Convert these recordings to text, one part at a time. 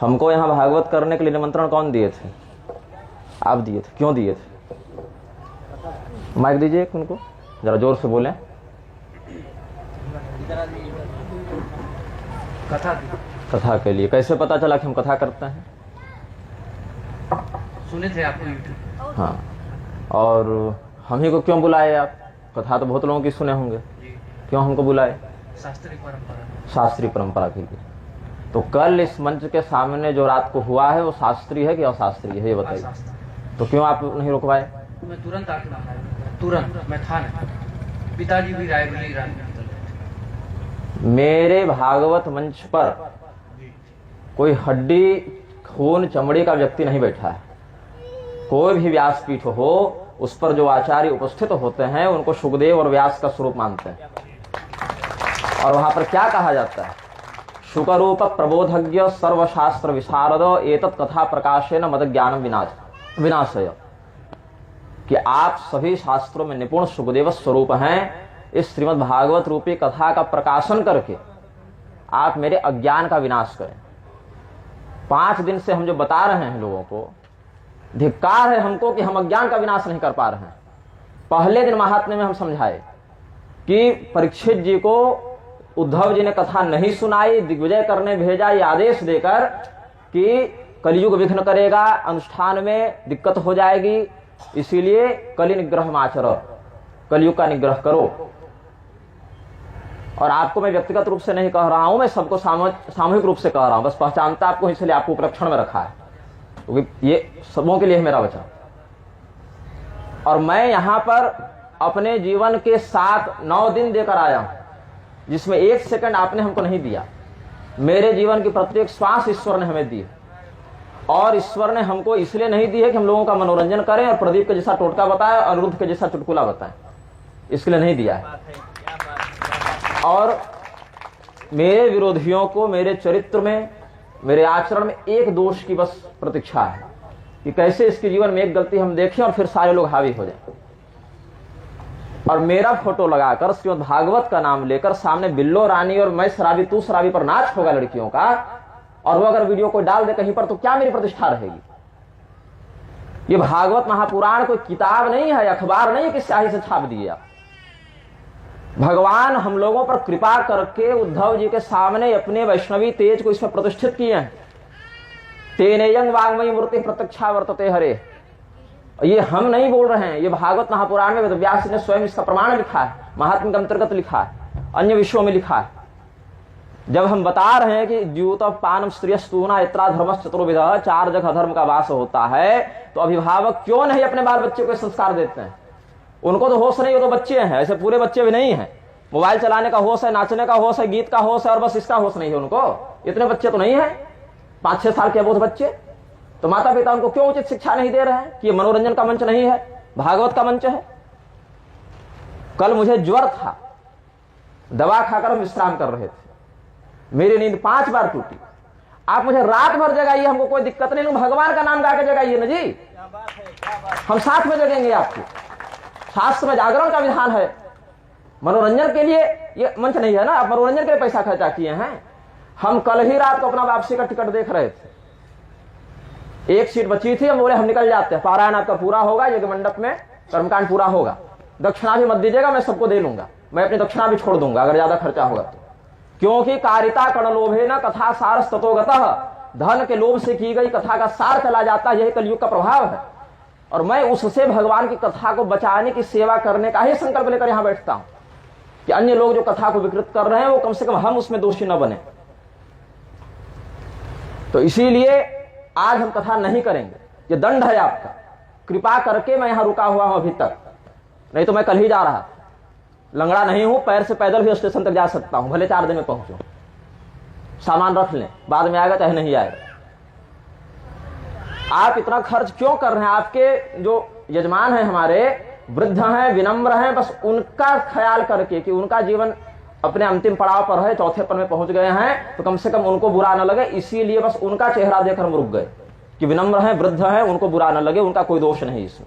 हमको यहाँ भागवत करने के लिए निमंत्रण कौन दिए थे? आप दिए थे। क्यों दिए थे? माइक दीजिए उनको, जरा जोर से बोलें। कथा के लिए। कैसे पता चला कि हम कथा करते हैं? सुने थे आपको। हाँ, और हम ही को क्यों बुलाए आप? कथा तो बहुत लोगों की सुने होंगे, क्यों हमको बुलाए? शास्त्रीय परंपरा के लिए। तो कल इस मंच के सामने जो रात को हुआ है वो शास्त्रीय है कि अशास्त्रीय है, ये बताइए। तो क्यों आप नहीं रुकवाए? मैं तुरंत तुरंत मैं था नहीं, पिताजी भी रायबरेली मेरे भागवत मंच पर कोई हड्डी खून चमड़ी का व्यक्ति नहीं बैठा है। कोई भी व्यासपीठ हो, उस पर जो आचार्य उपस्थित होते हैं उनको सुखदेव और व्यास का स्वरूप मानते हैं। और वहां पर क्या कहा जाता है? शुकरूप प्रबोधज्ञ सर्वशास्त्र विशारद एतत् कथा प्रकाशेन मद ज्ञानम विनाशय, कि आप सभी शास्त्रों में निपुण सुखदेव स्वरूप हैं। इस श्रीमद् भागवत रूपी कथा का प्रकाशन करके आप मेरे अज्ञान का विनाश करें। 5 दिन से हम जो बता रहे हैं लोगों को, धिक्कार है हमको कि हम अज्ञान का विनाश नहीं कर पा रहे हैं। पहले दिन महात्म्य में हम समझाए कि परीक्षित जी को उद्धव जी ने कथा नहीं सुनाई, दिग्विजय करने भेजा ये आदेश देकर कि कलयुग विघ्न करेगा, अनुष्ठान में दिक्कत हो जाएगी, इसीलिए कलि निग्रह माचर, कलयुग का निग्रह करो। और आपको मैं व्यक्तिगत रूप से नहीं कह रहा हूं, मैं सबको सामूहिक रूप से कह रहा हूं। बस पहचानता आपको, इसलिए आपको उपलक्षण में रखा है, क्योंकि ये सबों के लिए है मेरा वचन। और मैं यहां पर अपने जीवन के 7-9 दिन देकर आया हूं, जिसमें 1 सेकंड आपने हमको नहीं दिया। मेरे जीवन की प्रत्येक श्वास ईश्वर ने हमें दी, और ईश्वर ने हमको इसलिए नहीं दी है कि हम लोगों का मनोरंजन करें और प्रदीप के जैसा टोटका बताएं और अनिरुद्ध के जैसा चुटकुला बताएं, इसके लिए नहीं दिया है। और मेरे विरोधियों को मेरे चरित्र में, मेरे आचरण में एक दोष की बस प्रतीक्षा है कि कैसे इसके जीवन में एक गलती हम देखें और फिर सारे लोग हावी हो जाएं। और मेरा फोटो लगाकर श्रीमद् भागवत का नाम लेकर सामने बिल्लो रानी और मैं शराबी तू शराबी पर नाच होगा लड़कियों का, और वो अगर वीडियो को डाल दे कहीं पर तो क्या मेरी प्रतिष्ठा रहेगी? ये भागवत महापुराण कोई किताब नहीं है, अखबार नहीं है कि स्याही से छाप दिए आप। भगवान हम लोगों पर कृपा करके उद्धव जी के सामने अपने वैष्णवी तेज को इसमें प्रतिष्ठित किए हैं। तेनेयं वाङ्मयी मूर्ति प्रत्यक्षा वर्तते हरे। ये हम नहीं बोल रहे हैं, ये भागवत महापुराण में व्यास ने स्वयं इसका प्रमाण लिखा है, महात्म्य के अंतर्गत लिखा है, अन्य विषयों में लिखा है। जब हम बता रहे हैं कि द्यूत पानम स्त्रियस्तूना इत्रा धर्मश्च चतुर्विधः, 4 जगह धर्म का वास होता है, तो अभिभावक क्यों नहीं अपने बाल बच्चे को संस्कार देते हैं? उनको तो होश नहीं, वो तो बच्चे हैं, ऐसे पूरे बच्चे भी नहीं हैं। मोबाइल चलाने का होश है, नाचने का होश है, गीत का होश है, और बस इसका होश नहीं है उनको। इतने बच्चे तो नहीं है, 5-6 साल के अबोध बच्चे। तो माता पिता उनको क्यों उचित शिक्षा नहीं दे रहे हैं कि ये मनोरंजन का मंच नहीं है, भागवत का मंच है? कल मुझे ज्वर था, दवा खाकर हम विश्राम कर रहे थे, मेरी नींद 5 बार टूटी। आप मुझे रात भर जगाइए, हमको कोई दिक्कत नहीं, भगवान का नाम गा के जगाइए ना जी, हम साथ में जगेंगे आपको। शास्त्र में जागरण का विधान है, मनोरंजन के लिए ये मंच नहीं है ना। आप मनोरंजन के लिए पैसा खर्चा किए हैं। हम कल ही रात को अपना वापसी का टिकट देख रहे थे, 1 सीट बची थी, हम बोले हम निकल जाते हैं, पारायण आपका पूरा होगा, यज्ञ मंडप में कर्मकांड पूरा होगा, दक्षिणा भी मत दीजिएगा, मैं सबको दे लूंगा, मैं अपनी दक्षिणा भी छोड़ दूंगा अगर ज्यादा खर्चा होगा तो। क्योंकि कारिता कण लोभे न कथा सार ततोगतः, धन के लोभ से की गई कथा का सार चला जाता है, यही कलयुग का प्रभाव है। और मैं उससे भगवान की कथा को बचाने की सेवा करने का ही संकल्प लेकर यहां बैठता हूं कि अन्य लोग जो कथा को विकृत कर रहे हैं वो कम से कम हम उसमें दोषी न बने। तो इसीलिए आज हम कथा नहीं करेंगे, ये दंड है आपका। कृपा करके मैं यहां रुका हुआ हूं अभी तक, नहीं तो मैं कल ही जा रहा था। लंगड़ा नहीं हूं, पैर से पैदल भी स्टेशन तक जा सकता हूं, भले 4 दिन में पहुंचूं। सामान रख लें, बाद में आएगा चाहे नहीं आएगा। आप इतना खर्च क्यों कर रहे हैं? आपके जो यजमान हैं हमारे, वृद्ध हैं, विनम्र हैं, बस उनका ख्याल करके कि उनका जीवन अपने अंतिम पड़ाव पर है, चौथे पल में पहुंच गए हैं, तो कम से कम उनको बुरा न लगे, इसीलिए बस उनका चेहरा देखकर हम रुक गए कि विनम्र हैं, वृद्ध हैं, उनको बुरा न लगे, उनका कोई दोष नहीं इसमें।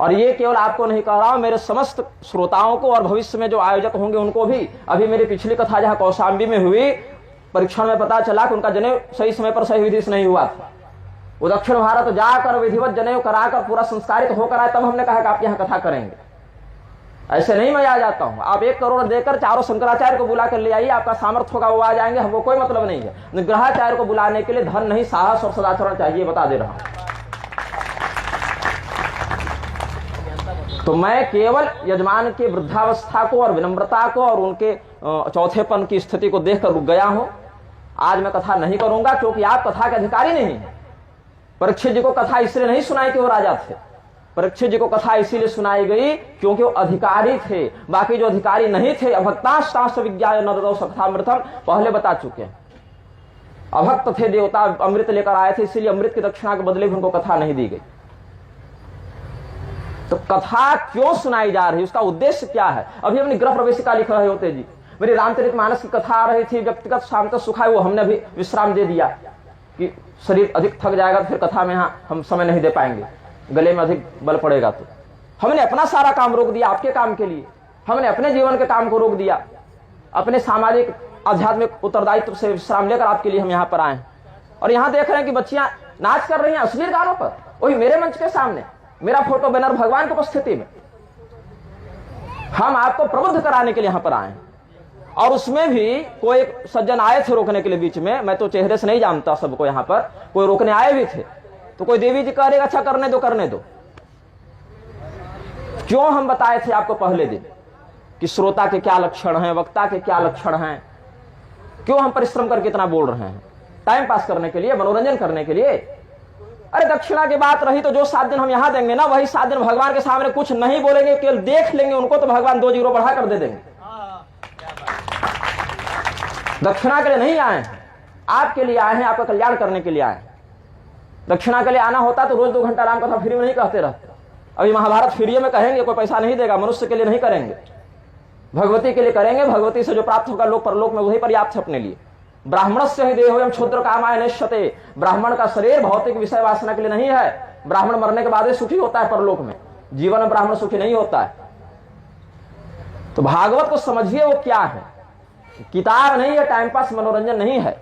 और ये केवल आपको नहीं कह रहा हूं, मेरे समस्त श्रोताओं को और भविष्य में जो आयोजक होंगे उनको भी। अभी मेरी पिछली कथा जहां कौशाम्बी में हुई, परीक्षण में पता चला कि उनका जनेऊ सही समय पर सही विधि से नहीं हुआ था। वो दक्षिण भारत जाकर विधिवत जनेऊ कराकर पूरा संस्कारित होकर आए, तब हमने कहा कि आप यहाँ कथा करेंगे। ऐसे नहीं मैं आ जाता हूँ, आप 1 करोड़ देकर चारों शंकराचार्य को बुला कर ले आइए, आपका सामर्थ्य होगा वो आ जाएंगे, हमको कोई मतलब नहीं है। निग्रहाचार्य को बुलाने के लिए धन नहीं, साहस और सदाचरण चाहिए, बता दे रहा हूं। तो मैं केवल यजमान के वृद्धावस्था को और विनम्रता को और उनके चौथेपन की स्थिति को देखकर रुक गया हूं। आज मैं कथा नहीं करूंगा, क्योंकि आप कथा के अधिकारी नहीं हैं। परीक्षित जी को कथा इसलिए नहीं सुनाई कि वो राजा थे, परीक्षित जी को कथा इसीलिए सुनाई गई क्योंकि वो अधिकारी थे। बाकी जो अधिकारी नहीं थे, अभक्ताश्च विज्ञाय नरदौ सखामृतम, पहले बता चुके हैं। अभक्त थे, देवता अमृत लेकर आए थे, इसीलिए अमृत की दक्षिणा के बदले भी उनको कथा नहीं दी गई। तो कथा क्यों सुनाई जा रही, उसका उद्देश्य क्या है? अभी अपनी गृह प्रवेशिका लिख रहे होते जी, मेरी रामचरितमानस की कथा आ रही थी, व्यक्तिगत शांत सुखा, वो हमने भी विश्राम दे दिया कि शरीर अधिक थक जाएगा तो फिर कथा में हम समय नहीं दे पाएंगे, गले में अधिक बल पड़ेगा। तो हमने अपना सारा काम रोक दिया आपके काम के लिए, हमने अपने जीवन के काम को रोक दिया, अपने सामाजिक आध्यात्मिक उत्तरदायित्व से विश्राम लेकर आपके लिए हम यहाँ पर आए। और यहाँ देख रहे हैं कि बच्चियां नाच कर रही हैं अश्लील गानों पर, वही मेरे मंच के सामने, मेरा फोटो बैनर भगवान की उपस्थिति में। हम आपको प्रबुद्ध कराने के लिए यहाँ पर आए। और उसमें भी कोई सज्जन आए थे रोकने के लिए बीच में, मैं तो चेहरे से नहीं जानता सबको, यहाँ पर कोई रोकने आए भी थे। तो कोई देवी जी कह रही अच्छा करने दो करने दो। क्यों हम बताए थे आपको पहले दिन कि श्रोता के क्या लक्षण हैं, वक्ता के क्या लक्षण हैं, क्यों हम परिश्रम करके इतना बोल रहे हैं? टाइम पास करने के लिए, मनोरंजन करने के लिए। अरे दक्षिणा की बात रही तो जो 7 दिन हम यहां देंगे ना, वही 7 दिन भगवान के सामने कुछ नहीं बोलेंगे, केवल देख लेंगे उनको, तो भगवान 2 जीरो बढ़ा कर दे देंगे। दक्षिणा के लिए नहीं आए हैं, आपके लिए आए हैं, आपका कल्याण करने के लिए आए हैं। दक्षिणा के लिए आना होता तो रोज 2 घंटा राम कथा फ्री में नहीं कहते रहते। अभी महाभारत फ्री में कहेंगे, कोई पैसा नहीं देगा, मनुष्य के लिए नहीं करेंगे, भगवती के लिए करेंगे। भगवती से जो प्राप्त होगा लोक परलोक में वही पर्याप्त है अपने लिए। ब्राह्मणस्य ही देहो क्षुद्र कामाय निश्चते, ब्राह्मण का शरीर भौतिक विषय वासना के लिए नहीं है। ब्राह्मण मरने के बाद ही सुखी होता है परलोक में, जीवन में ब्राह्मण सुखी नहीं होता है। तो भागवत को समझिए, वो क्या है, किताब नहीं है, टाइम पास मनोरंजन नहीं है।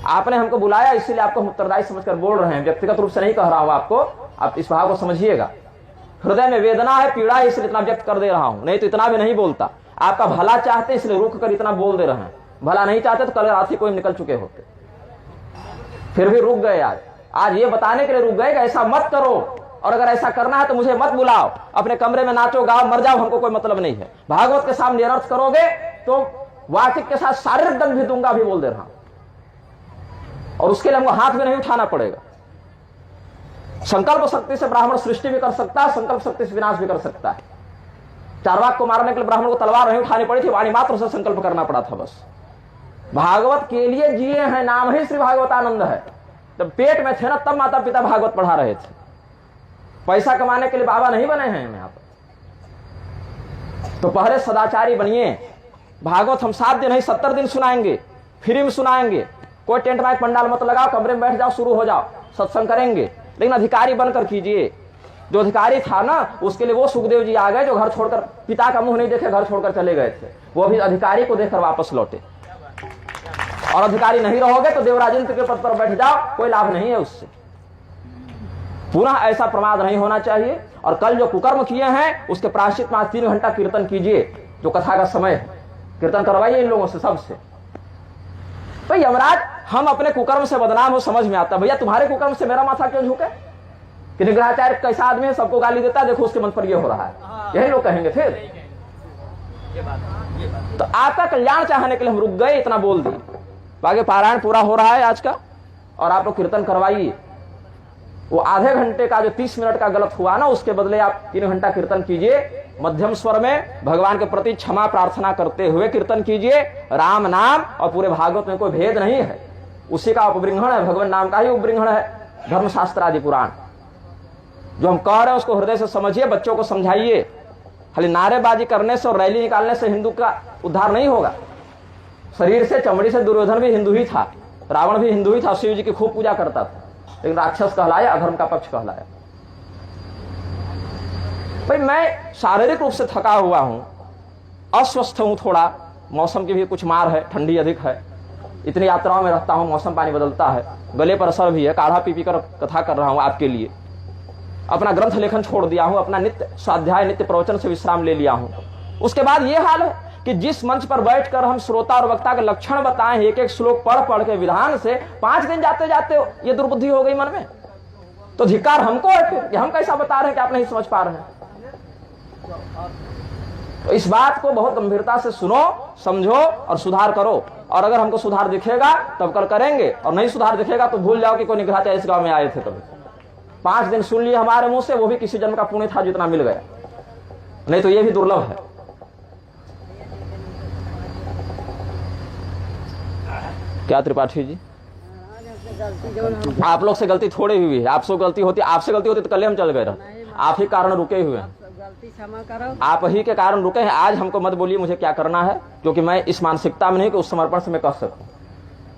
आपने हमको बुलाया इसलिए आपको हम उत्तरदायी समझकर बोल रहे हैं, व्यक्तिगत रूप से नहीं कह रहा हूं आपको, आप इस भाव को समझिएगा। हृदय में वेदना है, पीड़ा है, इसलिए इतना व्यक्त कर दे रहा हूं, नहीं तो इतना भी नहीं बोलता। आपका भला चाहते इसलिए रुक कर इतना बोल दे रहे हैं, भला नहीं चाहते तो कल रात ही कोई निकल चुके होते, फिर भी रुक गए। आज ये बताने के लिए रुक गए कि ऐसा मत करो, और अगर ऐसा करना है तो मुझे मत बुलाओ, अपने कमरे में नाचो गाओ मर जाओ, हमको कोई मतलब नहीं है। भागवत के सामने अनर्थ करोगे तो वाचिक के साथ शारीरिक दंड भी दूंगा, भी बोल दे रहा हूं, और उसके लिए हमको हाथ भी नहीं उठाना पड़ेगा। संकल्प शक्ति से ब्राह्मण सृष्टि भी कर सकता है, संकल्प शक्ति से विनाश भी कर सकता है। चारवाक को मारने के लिए ब्राह्मण को तलवार नहीं उठानी पड़ी थी, वाणी मात्र से संकल्प करना पड़ा था बस। भागवत के लिए जिए हैं, नाम ही श्री भागवतानंद है। जब पेट में थे ना तब माता पिता भागवत पढ़ा रहे थे, पैसा कमाने के लिए बाबा नहीं बने हैं यहाँ पर। तो पहले सदाचारी बनिए। भागवत हम 7 दिन नहीं 70 दिन सुनाएंगे, फ्री में सुनाएंगे। कोई टेंट माइक पंडाल मत लगाओ, कमरे में बैठ जाओ, शुरू हो जाओ, सत्संग करेंगे, लेकिन अधिकारी बनकर कीजिए। जो अधिकारी था ना, उसके लिए वो सुखदेव जी आ गए जो घर छोड़कर, पिता का मुंह नहीं देखे घर छोड़कर चले गए थे, वो भी अधिकारी को देखकर वापस लौटे। और अधिकारी नहीं रहोगे तो देवराज इंद्र के पद पर बैठ जाओ, कोई लाभ नहीं है उससे। पुनः ऐसा प्रमाद नहीं होना चाहिए। और कल जो कुकर्म किए हैं उसके प्रायश्चित में 3 घंटा कीर्तन कीजिए, जो कथा का समय है, कीर्तन करवाइए इन लोगों से, सबसे। तो यमराज हम अपने कुकर्म से बदनाम हो, समझ में आता भैया तुम्हारे कुकर्म से मेरा माथा क्यों झुके? कि निग्रहाचार्य कैसा आदमी है, सबको गाली देता है, देखो उसके मन पर ये हो रहा है, यही लोग कहेंगे फिर। तो आपका कल्याण चाहने के लिए हम रुक गए, इतना बोल दिए। बाकी पारायण पूरा हो रहा है आज का, और आप लोग कीर्तन करवाइए। वो आधे घंटे का जो 30 मिनट का गलत हुआ ना, उसके बदले आप 3 घंटा कीर्तन कीजिए, मध्यम स्वर में भगवान के प्रति क्षमा प्रार्थना करते हुए कीर्तन कीजिए। राम नाम और पूरे भागवत में कोई भेद नहीं है, उसी का उपबृंहण है, भगवान नाम का ही उपबृंहण है धर्मशास्त्र आदि पुराण। जो हम कह रहे हैं उसको हृदय से समझिए, बच्चों को समझाइए। खाली नारेबाजी करने से और रैली निकालने से हिंदू का उद्धार नहीं होगा। शरीर से, चमड़ी से दुर्योधन भी हिंदू ही था, रावण भी हिंदू ही था, शिव जी की खूब पूजा करता था, लेकिन राक्षस कहलाया, अधर्म का पक्ष कहलाया। भाई मैं शारीरिक रूप से थका हुआ हूं, अस्वस्थ हूं थोड़ा, मौसम की भी कुछ मार है, ठंडी अधिक है, इतनी यात्राओं में रहता हूँ, मौसम पानी बदलता है, गले पर असर भी है, काढ़ा पी कर कथा कर रहा हूँ आपके लिए, अपना ग्रंथ लेखन छोड़ दिया हूँ, अपना नित्य स्वाध्याय नित्य प्रवचन से विश्राम ले लिया हूँ। उसके बाद ये हाल है कि जिस मंच पर बैठकर हम श्रोता और वक्ता के लक्षण बताएं, एक एक श्लोक पढ़ पढ़ के विधान से 5 दिन जाते जाते ये दुर्बुद्धि हो गई मन में, तो धिक्कार हमको है फिर कि हम कैसा बता रहे हैं कि आप नहीं समझ पा रहे हैं। तो इस बात को बहुत गंभीरता से सुनो, समझो और सुधार करो। और अगर हमको सुधार दिखेगा तब कल करेंगे, और नहीं सुधार दिखेगा तो भूल जाओ कि कोई निगराते इस गांव में आए थे कभी। 5 दिन सुन लिए हमारे मुंह से, वो भी किसी जन्म का पुण्य था जितना मिल गया, नहीं तो ये भी दुर्लभ है। क्या त्रिपाठी जी, आप लोग से गलती थोड़ी हुई है, आपसे गलती होती, आपसे गलती होती तो कल हम चल गए रहे। आप ही कारण रुके हुए हैं, गलती क्षमा करो। आप ही के कारण रुके हैं। आज हमको मत बोलिए मुझे क्या करना है, क्योंकि मैं इस मानसिकता में नहीं कि उस समर्पण से मैं कह सकूं।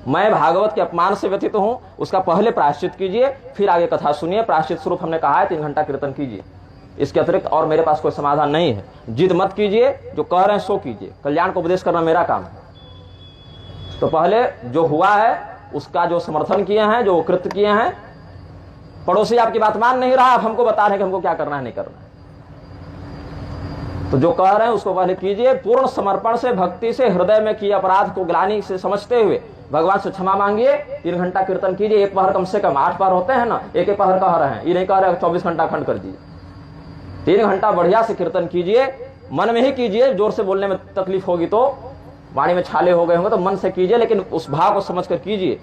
मैं भागवत के अपमान से व्यथित हूं, उसका पहले प्रायश्चित कीजिए, फिर आगे कथा सुनिए। प्रायश्चित स्वरूप हमने कहा है 3 घंटा कीर्तन कीजिए, इसके अतिरिक्त और मेरे पास कोई समाधान नहीं है। जिद मत कीजिए, जो कह रहे हैं सो कीजिए। कल्याण को उपदेश करना मेरा काम है। तो पहले जो हुआ है उसका जो समर्थन किए हैं, जो कृत्य किए हैं, पड़ोसी आपकी बात मान नहीं रहा, आप हमको बता रहे हैं कि हमको क्या करना है नहीं करना है। तो जो कह रहे हैं उसको पहले कीजिए, पूर्ण समर्पण से, भक्ति से, हृदय में किए अपराध को ग्लानि से समझते हुए भगवान से क्षमा मांगिए। 3 घंटा कीर्तन कीजिए, 1 पहर कम से कम, 8 पहर होते हैं ना, 1 पहर कह रहे हैं, ये नहीं कह रहे 24 घंटा खंड कर दीजिए। 3 घंटा बढ़िया से कीर्तन कीजिए, मन में ही कीजिए। जोर से बोलने में तकलीफ होगी तो, वाणी में छाले हो गए होंगे तो मन से कीजिए, लेकिन उस भाव को समझ कर कीजिए।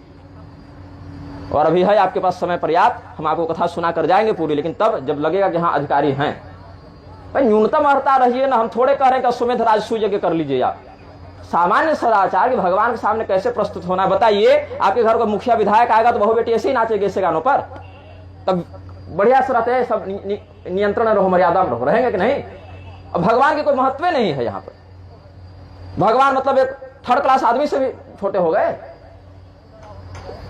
और अभी है आपके पास समय पर्याप्त, हम आपको कथा सुना कर जाएंगे पूरी, लेकिन तब जब लगेगा कि हाँ अधिकारी हैं। भाई न्यूनतम अर्थता रहिए ना, हम थोड़े कह रहे हैं कि अश्वमेध राजसूय यज्ञ कर लीजिए आप। सामान्य सदाचार कि भगवान के सामने कैसे प्रस्तुत होना है बताइए। आपके घर का मुखिया विधायक आएगा तो बहू बेटी ऐसे ही नाचेगी ऐसे गानों पर, तब बढ़िया से रहते हैं, सब नियंत्रण रहो, मर्यादा में रहो, रहेंगे कि नहीं। अब भगवान के कोई महत्व नहीं है यहाँ पर। भगवान मतलब एक 3rd क्लास आदमी से भी छोटे हो गए।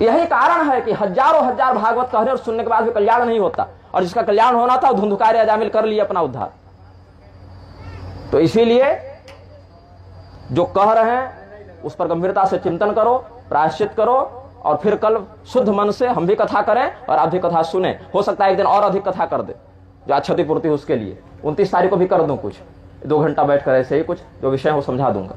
यही कारण है कि हजारों हजार भागवत कहने और सुनने के बाद भी कल्याण नहीं होता, और जिसका कल्याण होना था धुंधुकारी अजामिल कर लिए अपना उद्धार। तो इसीलिए जो कह रहे हैं उस पर गंभीरता से चिंतन करो, प्रायश्चित करो, और फिर कल शुद्ध मन से हम भी कथा करें और आप भी कथा सुने। हो सकता है एक दिन और अधिक कथा कर दे, जो क्षतिपूर्ति उसके लिए 29 तारीख को भी कर दूं कुछ 2 घंटा बैठकर ऐसे ही कुछ जो विषय हो समझा दूंगा।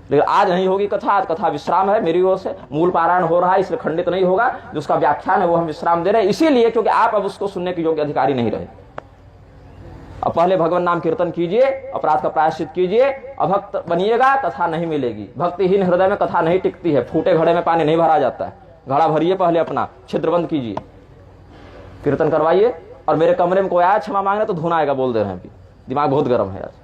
लेकिन आज नहीं होगी कथा, आज कथा विश्राम है मेरी ओर से। मूल पारायण हो रहा है इसलिए खंडित नहीं होगा, जो उसका व्याख्यान है वो हम विश्राम दे रहे हैं, इसीलिए क्योंकि आप अब उसको सुनने के योग्य अधिकारी नहीं रहे। अब पहले भगवान नाम कीर्तन कीजिए, अपराध का प्रायश्चित कीजिए। अभक्त बनिएगा, कथा नहीं मिलेगी। भक्तिहीन हृदय में कथा नहीं टिकती है, फूटे घड़े में पानी नहीं भरा जाता है। घड़ा भरिए पहले, अपना छिद्र बंद कीजिए, कीर्तन करवाइए। और मेरे कमरे में कोई आया क्षमा मांगने तो धुन आएगा, बोल दे रहे हैं, अभी दिमाग बहुत गर्म है आज।